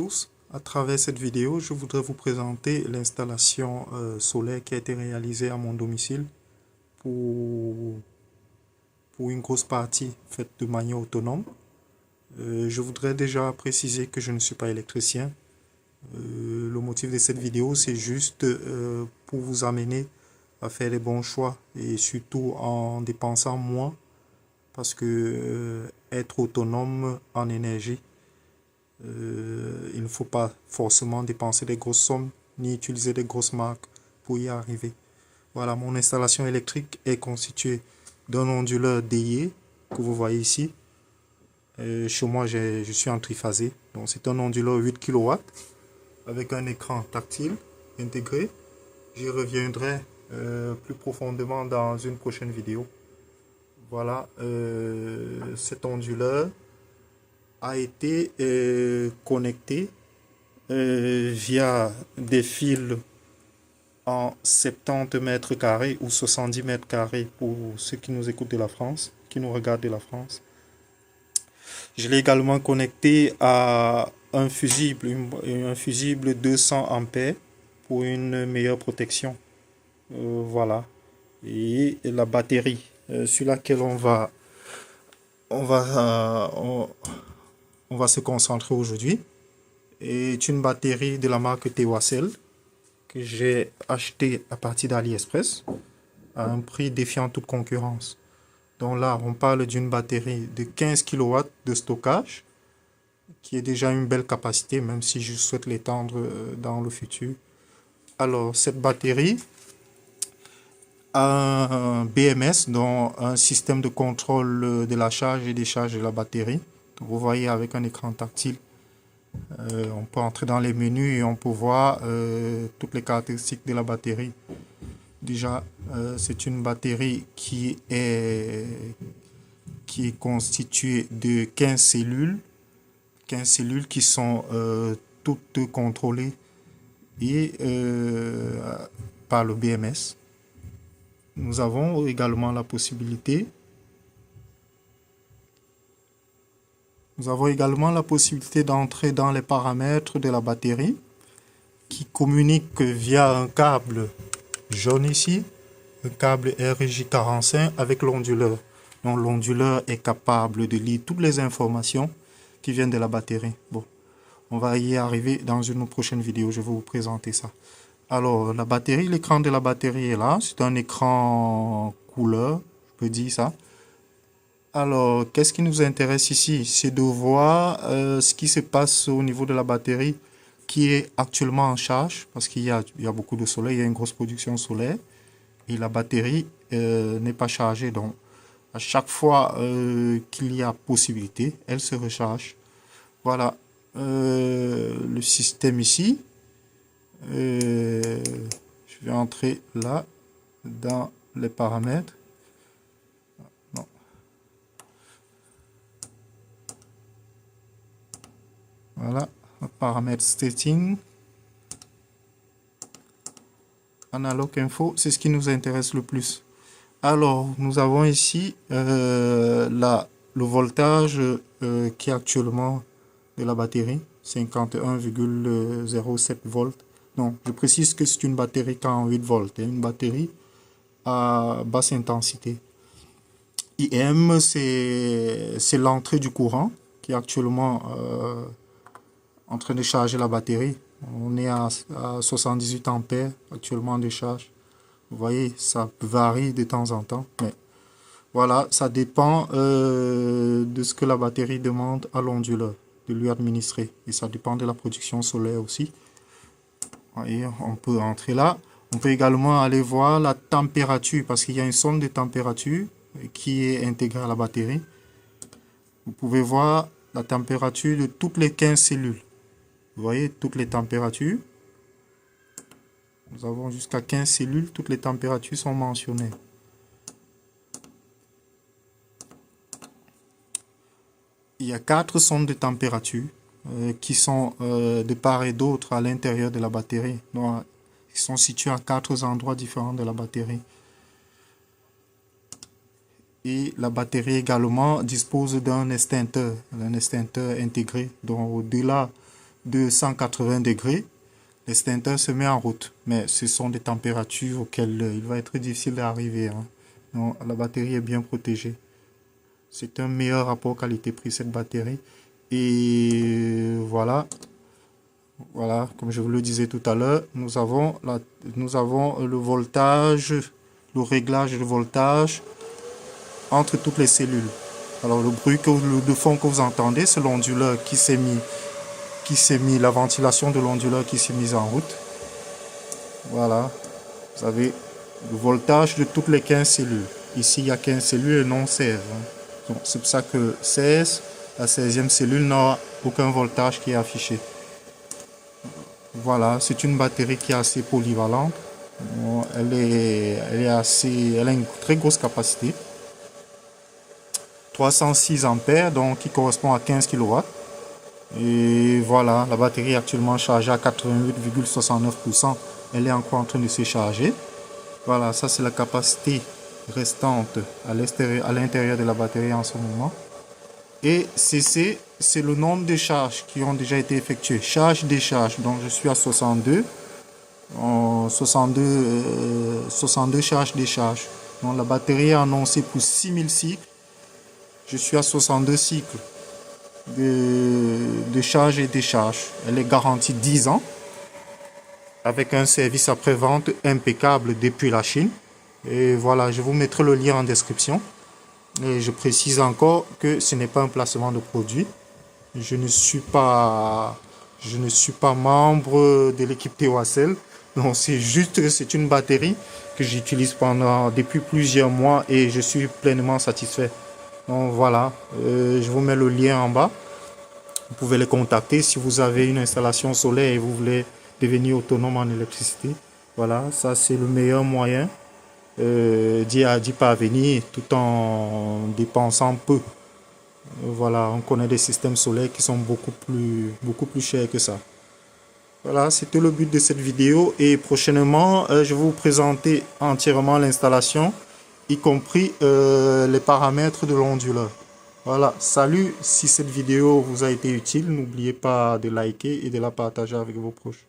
tous. À travers cette vidéo, je voudrais vous présenter l'installation solaire qui a été réalisée à mon domicile pour, pour une grosse partie faite de manière autonome. Je voudrais déjà préciser que je ne suis pas électricien. Le motif de cette vidéo, c'est juste pour vous amener à faire les bons choix et surtout en dépensant moins parce que être autonome en énergie, il ne faut pas forcément dépenser des grosses sommes ni utiliser des grosses marques pour y arriver. Voilà, mon installation électrique est constituée d'un onduleur DIE que vous voyez ici. Chez moi, je suis en triphasé. Donc, c'est un onduleur 8 kW avec un écran tactile intégré. J'y reviendrai plus profondément dans une prochaine vidéo. Voilà, cet onduleur a été connecté via des fils en 70 mètres carrés ou 70 mètres carrés pour ceux qui nous écoutent de la France, qui nous regardent de la France. Je l'ai également connecté à un fusible 200 ampères pour une meilleure protection. Voilà. Et la batterie sur laquelle on va se concentrer aujourd'hui est une batterie de la marque Tewacell que j'ai acheté à partir d'AliExpress à un prix défiant toute concurrence. Donc là, on parle d'une batterie de 15 kW de stockage qui est déjà une belle capacité, même si je souhaite l'étendre dans le futur. Alors, cette batterie a un BMS, donc un système de contrôle de la charge et décharge de la batterie. Donc, vous voyez avec un écran tactile, on peut entrer dans les menus et on peut voir toutes les caractéristiques de la batterie. Déjà, c'est une batterie qui est constituée de 15 cellules qui sont toutes contrôlées et par le BMS. Nous avons également la possibilité d'entrer dans les paramètres de la batterie qui communiquent via un câble jaune ici, un câble RJ45 avec l'onduleur. Donc l'onduleur est capable de lire toutes les informations qui viennent de la batterie. Bon, on va y arriver dans une prochaine vidéo, je vais vous présenter ça. Alors, la batterie, l'écran de la batterie est là. C'est un écran couleur, je peux dire ça. Alors, qu'est-ce qui nous intéresse ici? C'est de voir ce qui se passe au niveau de la batterie qui est actuellement en charge, parce qu'il y a beaucoup de soleil, il y a une grosse production solaire, et la batterie n'est pas chargée. Donc, à chaque fois qu'il y a possibilité, elle se recharge. Voilà le système ici. Je vais entrer là dans les paramètres. Non. Voilà, paramètres setting. Analog info, c'est ce qui nous intéresse le plus. Alors, nous avons ici le voltage qui est actuellement de la batterie, 51,07 volts. Non, je précise que c'est une batterie 48 volts, une batterie à basse intensité. IM, c'est l'entrée du courant qui est actuellement en train de charger la batterie. On est à 78 ampères actuellement de charge. Vous voyez, ça varie de temps en temps, mais voilà, ça dépend de ce que la batterie demande à l'onduleur de lui administrer. Et ça dépend de la production solaire aussi. Vous voyez, on peut entrer là. On peut également aller voir la température parce qu'il y a une sonde de température qui est intégrée à la batterie. Vous pouvez voir la température de toutes les 15 cellules. Vous voyez, toutes les températures. Nous avons jusqu'à 15 cellules, toutes les températures sont mentionnées. Il y a 4 sondes de température qui sont de part et d'autre à l'intérieur de la batterie. Donc, ils sont situés à 4 endroits différents de la batterie. Et la batterie également dispose d'un extincteur intégré. Donc au-delà de 180 degrés, l'extincteur se met en route. Mais ce sont des températures auxquelles il va être difficile d'arriver, hein. Donc, la batterie est bien protégée. C'est un meilleur rapport qualité-prix, cette batterie. Et voilà. Voilà, comme je vous le disais tout à l'heure, nous avons le voltage, le réglage de voltage entre toutes les cellules. Alors le bruit de fond que vous entendez, c'est l'onduleur qui s'est mis, la ventilation de l'onduleur qui s'est mise en route. Voilà, vous avez le voltage de toutes les 15 cellules. Ici, il y a 15 cellules et non 16. Donc c'est pour ça que 16, la 16e cellule n'a aucun voltage qui est affiché. Voilà, c'est une batterie qui est assez polyvalente. Elle a une très grosse capacité. 306 ampères, donc qui correspond à 15 kW. Et voilà, la batterie est actuellement chargée à 88,69%. Elle est encore en train de se charger. Voilà, ça c'est la capacité restante à l'intérieur de la batterie en ce moment. Et CC, c'est le nombre de charges qui ont déjà été effectuées. Charge-décharge, donc je suis à 62. 62 charges-décharge. Donc la batterie est annoncée pour 6000 cycles. Je suis à 62 cycles de charge et décharge. Elle est garantie 10 ans avec un service après-vente impeccable depuis la Chine. Et voilà, je vous mettrai le lien en description. Et je précise encore que ce n'est pas un placement de produit. Je ne suis pas membre de l'équipe Teoacell. Donc c'est une batterie que j'utilise depuis plusieurs mois et je suis pleinement satisfait. Donc voilà, je vous mets le lien en bas. Vous pouvez les contacter si vous avez une installation solaire et vous voulez devenir autonome en électricité. Voilà, ça c'est le meilleur moyen d'y parvenir tout en dépensant peu. Voilà, on connaît des systèmes solaires qui sont beaucoup plus chers que ça. Voilà, c'était le but de cette vidéo et prochainement, je vais vous présenter entièrement l'installation, y compris les paramètres de l'onduleur. Voilà, salut, si cette vidéo vous a été utile, n'oubliez pas de liker et de la partager avec vos proches.